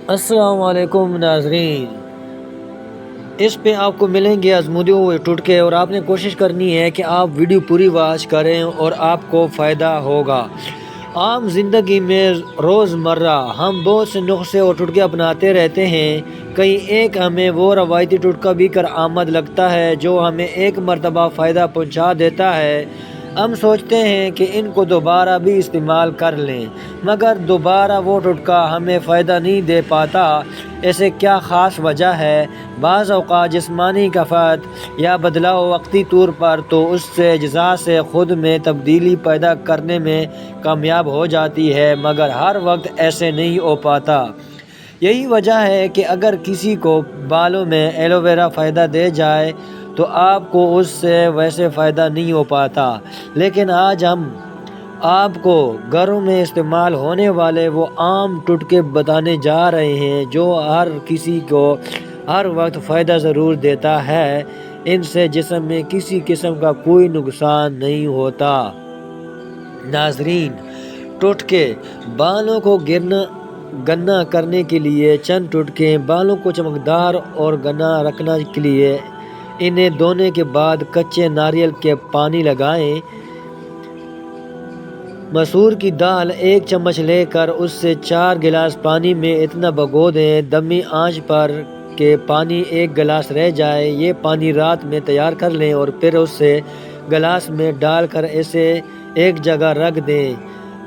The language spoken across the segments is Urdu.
السلام علیکم ناظرین، اس پہ آپ کو ملیں گے آزمودے ہوئے ٹوٹکے، اور آپ نے کوشش کرنی ہے کہ آپ ویڈیو پوری واچ کریں اور آپ کو فائدہ ہوگا۔ عام زندگی میں روزمرہ ہم بہت سے نسخے اور ٹوٹکے اپناتے رہتے ہیں۔ کہیں ایک ہمیں وہ روایتی ٹوٹکا بھی کارآمد لگتا ہے جو ہمیں ایک مرتبہ فائدہ پہنچا دیتا ہے۔ ہم سوچتے ہیں کہ ان کو دوبارہ بھی استعمال کر لیں، مگر دوبارہ وہ ٹوٹکا ہمیں فائدہ نہیں دے پاتا۔ ایسے کیا خاص وجہ ہے؟ بعض اوقات جسمانی کفایت یا بدلاؤ وقتی طور پر تو اس سے اجزاء سے خود میں تبدیلی پیدا کرنے میں کامیاب ہو جاتی ہے، مگر ہر وقت ایسے نہیں ہو پاتا۔ یہی وجہ ہے کہ اگر کسی کو بالوں میں ایلو ویرا فائدہ دے جائے تو آپ کو اس سے ویسے فائدہ نہیں ہو پاتا۔ لیکن آج ہم آپ کو گھروں میں استعمال ہونے والے وہ عام ٹوٹکے بتانے جا رہے ہیں جو ہر کسی کو ہر وقت فائدہ ضرور دیتا ہے۔ ان سے جسم میں کسی قسم کا کوئی نقصان نہیں ہوتا۔ ناظرین، ٹوٹکے بالوں کو گنا کرنے کے لیے چند ٹوٹکے۔ بالوں کو چمکدار اور گنا رکھنے کے لیے انہیں دھونے کے بعد کچے ناریل کے پانی لگائیں۔ مسور کی دال 1 چمچ لے کر اس سے 4 گلاس پانی میں اتنا بھگو دیں دمی آنچ پر کہ پانی 1 گلاس رہ جائے۔ یہ پانی رات میں تیار کر لیں اور پھر اسے گلاس میں ڈال کر اسے ایک جگہ رکھ دیں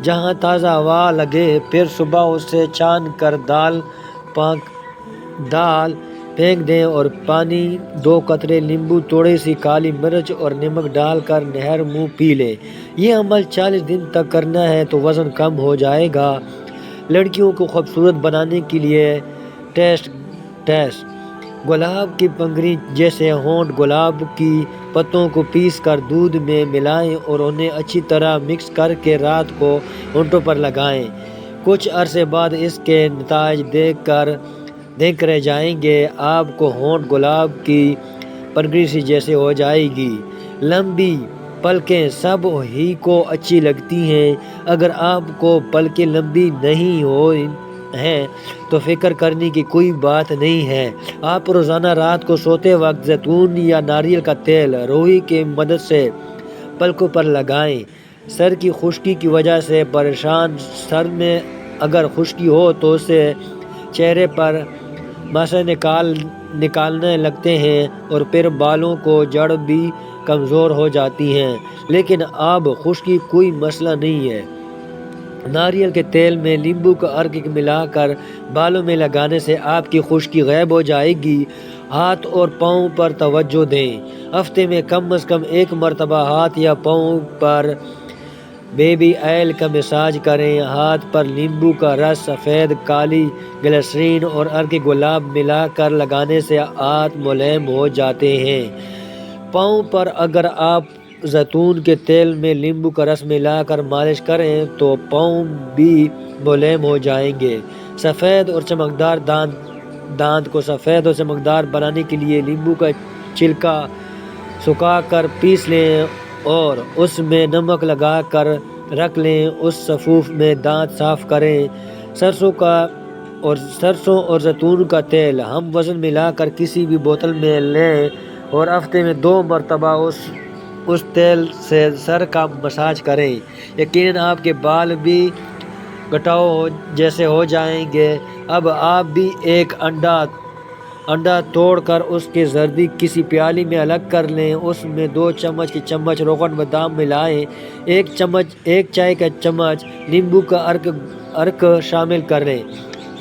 جہاں تازہ ہوا لگے۔ پھر صبح اسے چھان کر دال پھینک دیں اور پانی 2 قطرے لیمبو، تھوڑی سی کالی مرچ اور نمک ڈال کر نہر منہ پی لیں۔ یہ عمل 40 دن تک کرنا ہے تو وزن کم ہو جائے گا۔ لڑکیوں کو خوبصورت بنانے کے لیے ٹیسٹ گلاب کی پنگری جیسے ہونٹ گلاب کی پتوں کو پیس کر دودھ میں ملائیں اور انہیں اچھی طرح مکس کر کے رات کو ہونٹوں پر لگائیں۔ کچھ عرصے بعد اس کے نتائج دیکھ رہ جائیں گے، آپ کو ہونٹ گلاب کی پنگری سی جیسے ہو جائے گی۔ لمبی پلکیں سب ہی کو اچھی لگتی ہیں۔ اگر آپ کو پلکیں لمبی نہیں ہیں تو فکر کرنے کی کوئی بات نہیں ہے۔ آپ روزانہ رات کو سوتے وقت زیتون یا ناریل کا تیل روئی کی مدد سے پلکوں پر لگائیں۔ سر کی خشکی کی وجہ سے پریشان سر میں اگر خشکی ہو تو اسے چہرے پر مسے نکالنے لگتے ہیں اور پھر بالوں کو جڑ بھی کمزور ہو جاتی ہیں۔ لیکن اب خشکی کوئی مسئلہ نہیں ہے۔ ناریل کے تیل میں لیمبو کا عرق ملا کر بالوں میں لگانے سے آپ کی خشکی غائب ہو جائے گی۔ ہاتھ اور پاؤں پر توجہ دیں۔ ہفتے میں کم از کم 1 مرتبہ ہاتھ یا پاؤں پر بیبی آئل کا مساج کریں۔ ہاتھ پر لیمبو کا رس، سفید کالی گلسرین اور عرق گلاب ملا کر لگانے سے ہاتھ ملائم ہو جاتے ہیں۔ پاؤں پر اگر آپ زیتون کے تیل میں لیمبو کا رس ملا کر مالش کریں تو پاؤں بھی ملائم ہو جائیں گے۔ سفید اور چمکدار دانت کو سفید اور چمکدار بنانے کے لیے لیمبو کا چھلکا سکھا کر پیس لیں اور اس میں نمک لگا کر رکھ لیں۔ اس سفوف میں دانت صاف کریں۔ سرسوں اور زیتون کا تیل ہم وزن ملا کر کسی بھی بوتل میں لیں اور ہفتے میں 2 مرتبہ اس تیل سے سر کا مساج کریں۔ یقیناً آپ کے بال بھی گٹاؤ جیسے ہو جائیں گے۔ اب آپ بھی ایک انڈا توڑ کر اس کی زردی کسی پیالی میں الگ کر لیں۔ اس میں 2 چمچ روغن بادام ملائیں۔ 1 چائے کا چمچ لیمبو کا عرق شامل کریں۔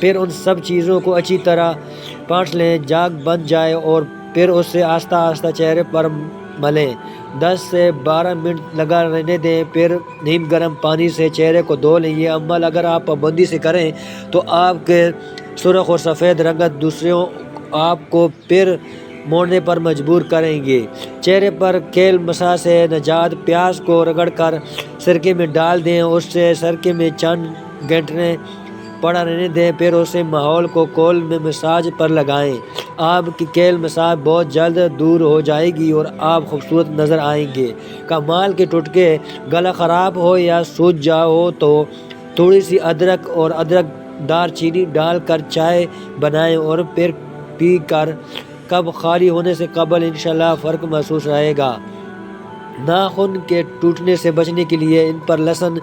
پھر ان سب چیزوں کو اچھی طرح پانچ لیں۔ جاگ بن جائے اور پھر اسے آہستہ آہستہ چہرے پر ملیں۔ 10 سے 12 منٹ لگا رہنے دیں، پھر نیم گرم پانی سے چہرے کو دھو لیں۔ یہ عمل اگر آپ پابندی سے کریں تو آپ کے سرخ اور سفید رنگت دوسروں آپ کو پھر موڑنے پر مجبور کریں گے۔ چہرے پر کیل مسا سے نجات: پیاز کو رگڑ کر سرکے میں ڈال دیں، اس سے سرکے میں چند گھنٹے پڑا رہنے دیں، پھر اسے ماحول کو کول میں مساج پر لگائیں۔ آپ کی کیل مسا بہت جلد دور ہو جائے گی اور آپ خوبصورت نظر آئیں گے۔ کمال کے ٹوٹکے: گلا خراب ہو یا سوج جا ہو تو تھوڑی سی ادرک اور ادرک دار چینی ڈال کر چائے بنائیں اور پھر پی کر کب خالی ہونے سے قبل انشاءاللہ فرق محسوس رہے گا۔ ناخن کے ٹوٹنے سے بچنے کے لیے ان پر لہسن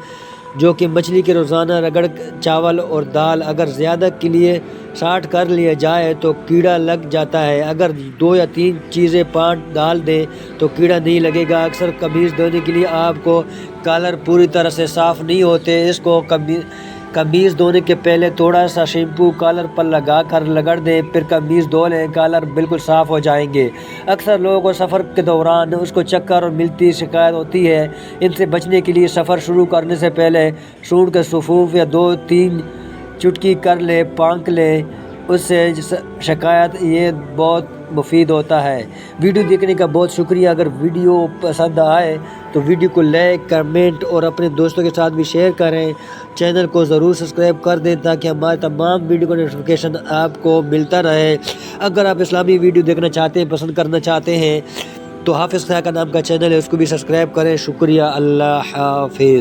جو کہ مچھلی کے روزانہ رگڑ چاول اور دال اگر زیادہ کے لیے ساٹ کر لیا جائے تو کیڑا لگ جاتا ہے۔ اگر 2 یا 3 چیزیں پانچ ڈال دیں تو کیڑا نہیں لگے گا۔ اکثر قمیض دھونے کے لیے آپ کو کالر پوری طرح سے صاف نہیں ہوتے، اس کو قمیض دھونے کے پہلے تھوڑا سا شیمپو کالر پر لگا کر رگڑ دیں، پھر قمیض دھو لیں، کالر بالکل صاف ہو جائیں گے۔ اکثر لوگوں کو سفر کے دوران اس کو چکر اور ملتی شکایت ہوتی ہے، ان سے بچنے کے لیے سفر شروع کرنے سے پہلے سونڈ کے صفوف یا 2-3 چٹکی کر لیں، پھانک لیں، اس سے شکایت یہ بہت مفید ہوتا ہے۔ ویڈیو دیکھنے کا بہت شکریہ۔ اگر ویڈیو پسند آئے تو ویڈیو کو لائک، کمنٹ اور اپنے دوستوں کے ساتھ بھی شیئر کریں۔ چینل کو ضرور سبسکرائب کر دیں تاکہ ہمارے تمام ویڈیو کا نوٹیفیکیشن آپ کو ملتا رہے۔ اگر آپ اسلامی ویڈیو دیکھنا چاہتے ہیں، پسند کرنا چاہتے ہیں تو حافظ خیا کا نام کا چینل ہے، اس کو بھی سبسکرائب کریں۔ شکریہ، اللہ حافظ۔